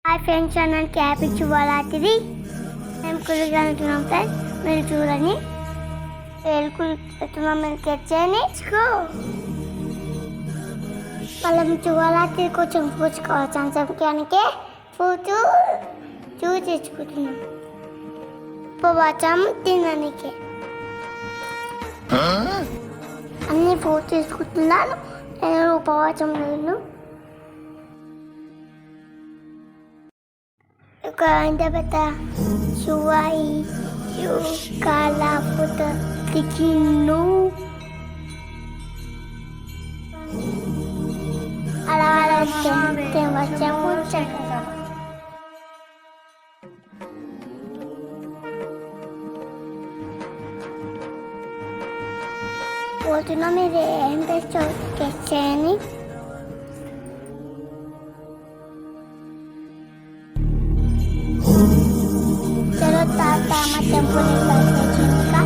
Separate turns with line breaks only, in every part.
Hi friends, అన్నకి happy శుభరాత్రి. మేము కులిగలుగుతున్నాం friends, మీరు చూడండి. ఏలుకులు పెట్టున్నాం, మీరు తెచ్చేయండి. మళ్ళీ శుభరాత్రి కొంచెం పూసుకోవచ్చు అంతకే పూచు తెచ్చుకుంటున్నాం. ఉపవాసం తినడానికి అన్ని పూజ చేసుకుంటున్నాను. నేను ఉపవాసం లేదు. Когда это свои калапута тикину ala gente macam muncul. Waktu nami deh empezó que seni. Tata macam boleh bahasa Cina.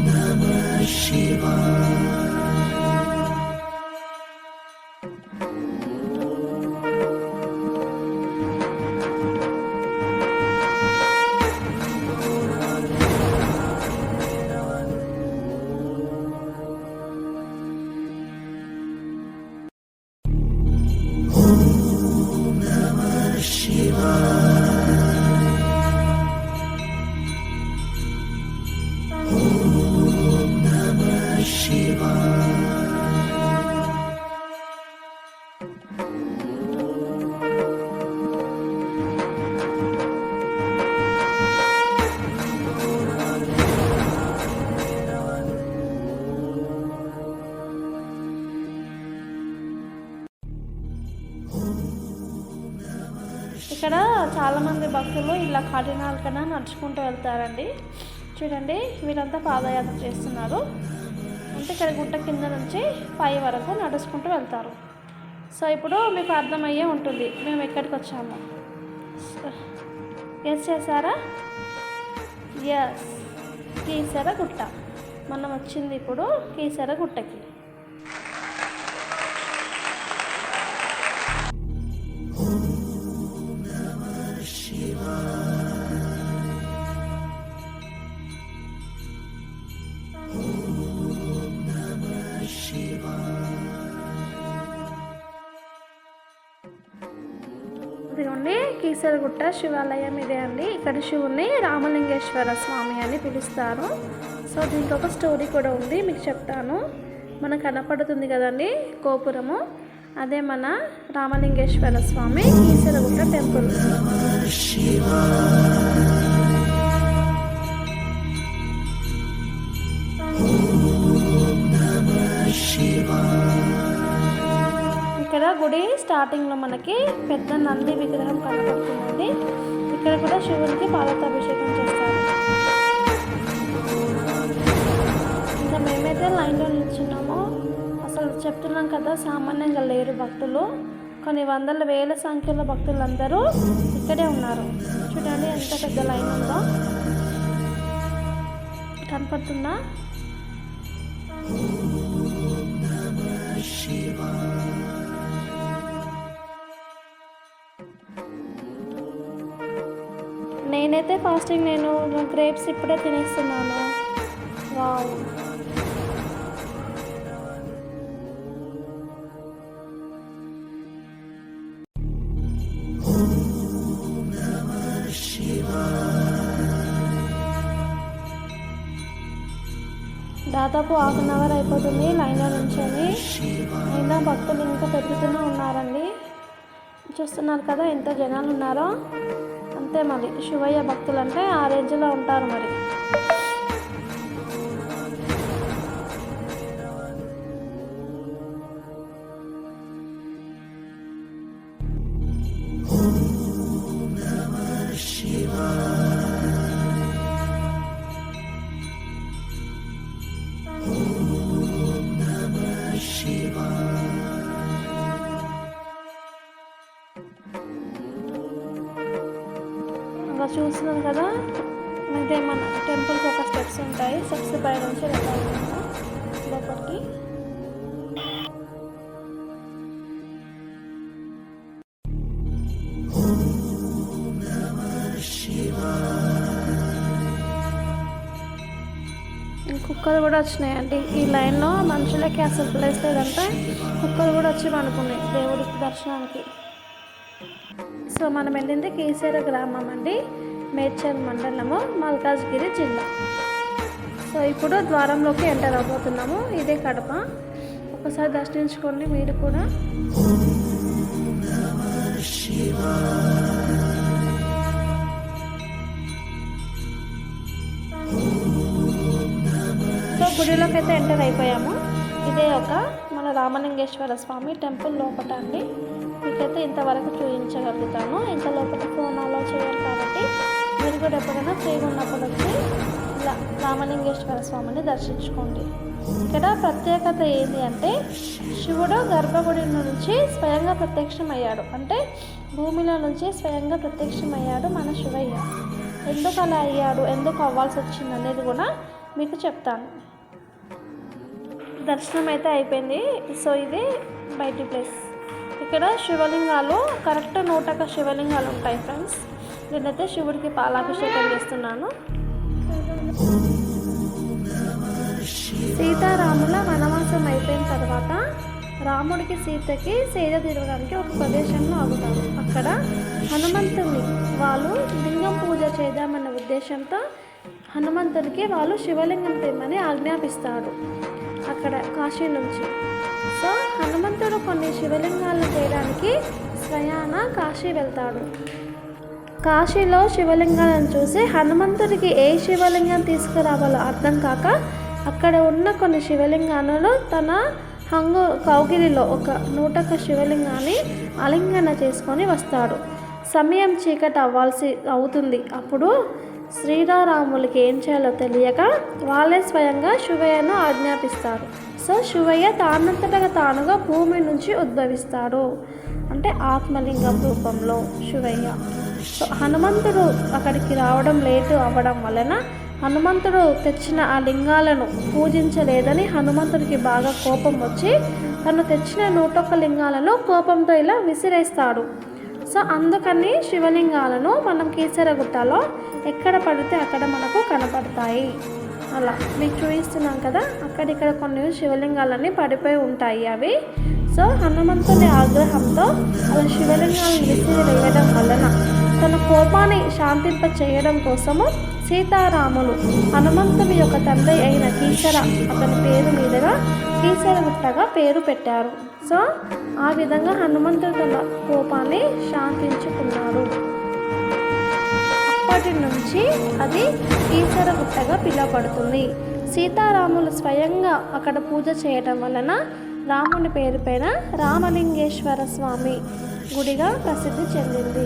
Namah Shivaya.
ఇక్కడ చాలామంది భక్తులు ఇలా కాటినాల కన్నా నడుచుకుంటూ వెళ్తారండి. చూడండి, వీళ్ళంతా పాదయాత్ర చేస్తున్నారు. అంటే ఇక్కడ గుట్ట కింద నుంచి పై వరకు నడుచుకుంటూ వెళ్తారు. సో ఇప్పుడు మీకు అర్థమయ్యే ఉంటుంది మేము ఎక్కడికి వచ్చాము. ఎస్ చేశారా? ఎస్, కీసర గుట్ట. మనం వచ్చింది ఇప్పుడు కీసర గుట్టకి. ఇదిగోండి, కీసరగుట్ట శివాలయం ఇదే అండి. ఇక్కడ శివుని రామలింగేశ్వర స్వామి అని పిలుస్తారు. సో దీనికి ఒక స్టోరీ కూడా ఉంది, మీకు చెప్తాను. మనకు కనపడుతుంది కదండి గోపురము, అదే మన రామలింగేశ్వర స్వామి కీసరగుట్ట టెంపుల్. ఇక్కడ గుడి స్టార్టింగ్లో మనకి పెద్ద నంది విగ్రహం కనపడుతుందండి. ఇక్కడ కూడా శివునికి పాలతాభిషేకం చేస్తారు. ఇంకా మేమైతే లైన్లో నిల్చున్నాము. అసలు చెప్తున్నాం కదా, సామాన్యంగా లేరు భక్తులు. కొన్ని వందల వేల సంఖ్యలో భక్తులందరూ ఇక్కడే ఉన్నారు. చూడండి ఎంత పెద్ద లైన్ ఉందో, కనపడుతుందా? నేనైతే ఫాస్టింగ్, నేను గ్రేప్స్ ఇప్పుడే తినేస్తున్నాను. వావ్, దాదాపు 1/2 అవర్ అయిపోతుంది లైన్లో నుంచొని. అయినా భక్తులు ఇంకా పెరుగుతూనే ఉన్నారండి. చూస్తున్నారు కదా ఎంత జనాలు ఉన్నారో. అంతే, మరి శివయ్య భక్తులు అంటే ఆ రేంజ్లో ఉంటారు. మరి చూస్తున్నాను కదా, అంటే మన టెంపుల్కి ఒక స్టెప్స్ ఉంటాయి. స్టెప్స్ పై నుంచి వెళ్ళాలి లోపలికి. కుక్కలు కూడా వచ్చినాయండి. ఈ లైన్లో మనుషులకి అసలు ప్లేస్ లేదంటే కుక్కలు కూడా వచ్చి అనుకున్నాయి దేవుడికి దర్శనానికి. సో మనం వెళ్ళింది కీసర గ్రామం అండి, మేడ్చల్ మండలము, మల్కాజ్గిరి జిల్లా. సో ఇప్పుడు ద్వారంలోకి ఎంటర్ అవబోతున్నాము. ఇదే కడప. ఒకసారి దర్శించుకోండి మీరు కూడా. సో గుడిలోకి అయితే ఎంటర్ అయిపోయాము. ఇదే ఒక మన రామలింగేశ్వర స్వామి టెంపుల్ లోపల అండి. మీకైతే ఇంతవరకు చూపించగలుగుతాను. ఇంత లోపల ఫోన్ అలో చేయాలి కాబట్టి మీరు కూడా ఎప్పుడైనా ఫ్రీగా ఉన్నప్పుడు వచ్చి ఇలా రామలింగేశ్వర స్వామిని దర్శించుకోండి. ఇక్కడ ప్రత్యేకత ఏంటి అంటే శివుడు గర్భగుడి నుంచి స్వయంగా ప్రత్యక్షమయ్యాడు. అంటే భూమిలో నుంచి స్వయంగా ప్రత్యక్షమయ్యాడు మన శివయ్య. ఎందుకు అలా అయ్యాడు, ఎందుకు అవ్వాల్సి వచ్చింది అనేది కూడా మీకు చెప్తాను. దర్శనం అయితే అయిపోయింది. సో ఇది బయటి ప్లేస్. ఇక్కడ శివలింగాలు కరెక్ట్ 101 శివలింగాలు ఉంటాయి ఫ్రెండ్స్. నేనైతే శివుడికి పాలాభిషేకం చేస్తున్నాను. సీతారాముల వనవాసం అయిపోయిన తర్వాత రాముడికి సీతకి సేద తీరడానికి ఒక ప్రదేశంలో ఆగుతారు. అక్కడ హనుమంతుని వాళ్ళు లింగం పూజ చేద్దామన్న ఉద్దేశంతో హనుమంతునికి వాళ్ళు శివలింగం తెమ్మని ఆజ్ఞాపిస్తాడు అక్కడ కాశీ నుంచి. సో హనుమంతుడు కొన్ని శివలింగాలను చేయడానికి స్వయాన కాశీ వెళ్తాడు. కాశీలో శివలింగాలను చూసి హనుమంతుడికి ఏ శివలింగం తీసుకురావాలో అర్థం కాక అక్కడ ఉన్న కొన్ని శివలింగాలను తన కౌగిలిలో ఒక 101 శివలింగాన్ని ఆలింగన చేసుకొని వస్తాడు. సమయం చీకటి అవుతుంది. అప్పుడు శ్రీరాములకి ఏం చేయాలో తెలియక వాళ్ళే స్వయంగా శివయ్యను ఆజ్ఞాపిస్తారు. సో శివయ్య తానంతటగా తానుగా భూమి నుంచి ఉద్భవిస్తాడు. అంటే ఆత్మలింగం రూపంలో శివయ్య. సో హనుమంతుడు అక్కడికి రావడం లేటు అవ్వడం వలన హనుమంతుడు తెచ్చిన ఆ లింగాలను పూజించలేదని హనుమంతుడికి బాగా కోపం వచ్చి తను తెచ్చిన 101 లింగాలను కోపంతో ఇలా విసిరేస్తాడు. సో అందుకని శివలింగాలను మనం కీసరగుట్టలో ఎక్కడ పడితే అక్కడ మనకు కనపడతాయి. అలా మీకు చూపిస్తున్నాం కదా, అక్కడిక్కడ కొన్ని శివలింగాలన్నీ పడిపోయి ఉంటాయి అవి. సో హనుమంతుని ఆగ్రహంతో అలా శివలింగాలను విసిరేయడం వలన తన కోపాన్ని శాంతింప చేయడం కోసము సీతారాములు హనుమంతుని యొక్క తండ్రి అయిన కీసర అతని పేరు మీదుగా కీసరగుట్టగా పేరు పెట్టారు. సో ఆ విధంగా హనుమంతుడు తన కోపాన్ని శాంతించుకున్నాడు. అప్పటి నుంచి అది కీసరగుట్టగా పిలువబడుతుంది. సీతారాములు స్వయంగా అక్కడ పూజ చేయడం వలన రాముని పేరు పైన రామలింగేశ్వర స్వామి గుడిగా ప్రసిద్ధి చెందింది.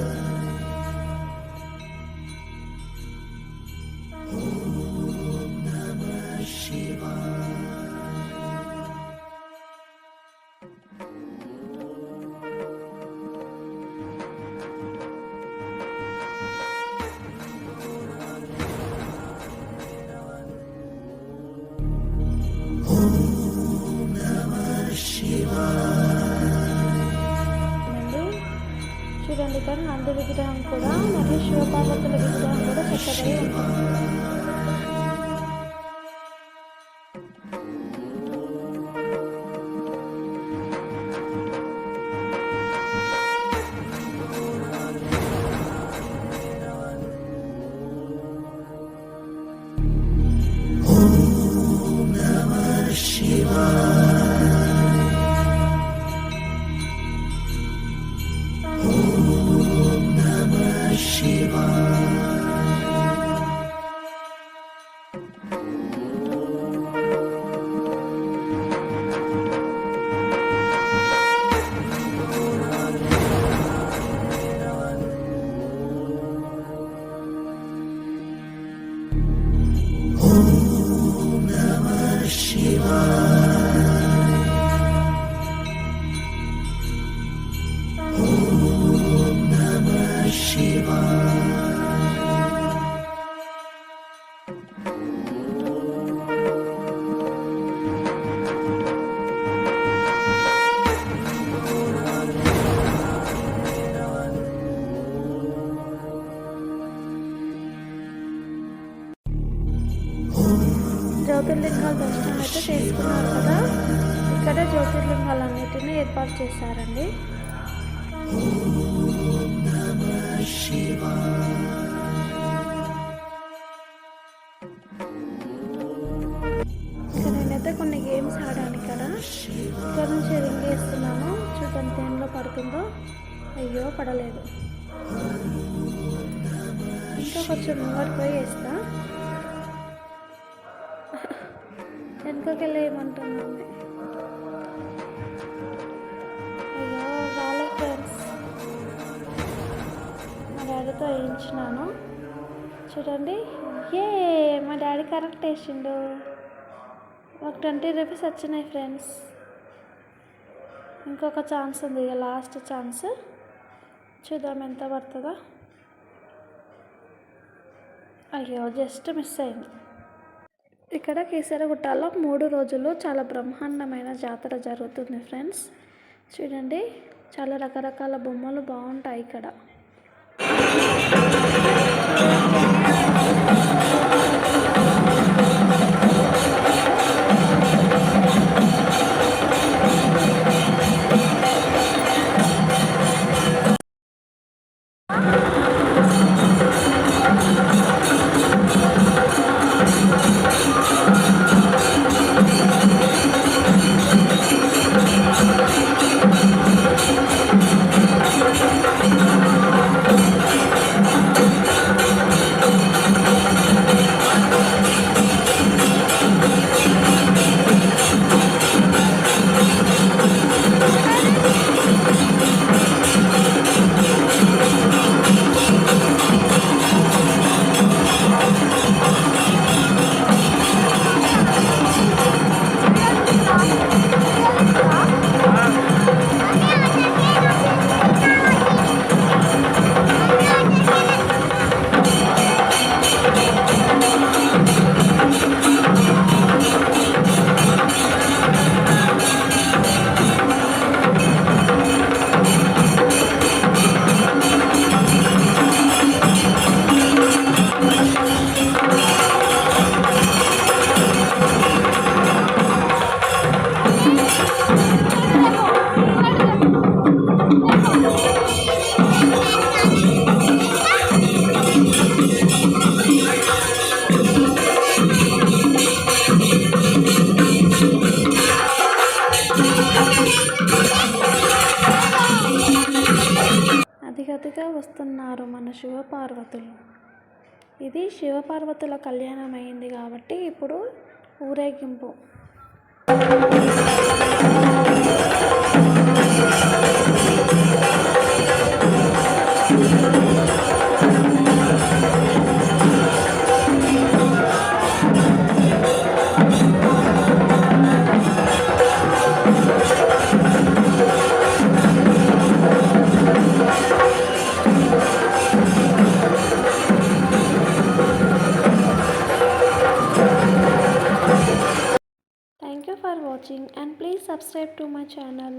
చూడండి, ఇక్కడ నంది విగ్రహం కూడా మరియు శివపార్వతుల విగ్రహం కూడా చెక్కబడి ఉంటుంది. జ్యోతిర్లింగాల దర్శనం అయితే చేసుకున్నారు కదా. ఇక్కడ జ్యోతిర్లింగాలన్నిటినీ ఏర్పాటు చేశారండి. నేనైతే కొన్ని గేమ్స్ ఆడాను ఇక్కడ నుంచి రింగ్ వేస్తున్నాను. చూద్దాం దేనిలో పడుతుందో. అయ్యో పడలేదు. ఇంకా కొంచెం ముంగడికి పోయి వేస్తా. వెనుకకి వెళ్ళి ఏమంటుంది. అయ్యో రాలే ఫ్రెండ్స్. మా డాడీతో వేయించినాను. చూడండి, ఏ మా డాడీ కరెక్ట్ వేసిండు. ఒక 20 రూపీస్ వచ్చినాయి ఫ్రెండ్స్. ఇంకొక ఛాన్స్ ఉంది, ఇక లాస్ట్ ఛాన్స్. చూద్దాం ఎంత పడుతుందో. అయ్యో జస్ట్ మిస్ అయింది. ఇక్కడ కీసరగుట్టలో 3 రోజులు చాలా బ్రహ్మాండమైన జాతర జరుగుతుంది ఫ్రెండ్స్. చూడండి, చాలా రకరకాల బొమ్మలు బాగుంటాయి ఇక్కడ. అతిగతిగా వస్తున్నారు మన శివపార్వతులు. ఇది శివపార్వతుల కళ్యాణం అయింది కాబట్టి ఇప్పుడు ఊరేగింపు. Thank you for watching and please subscribe to my channel.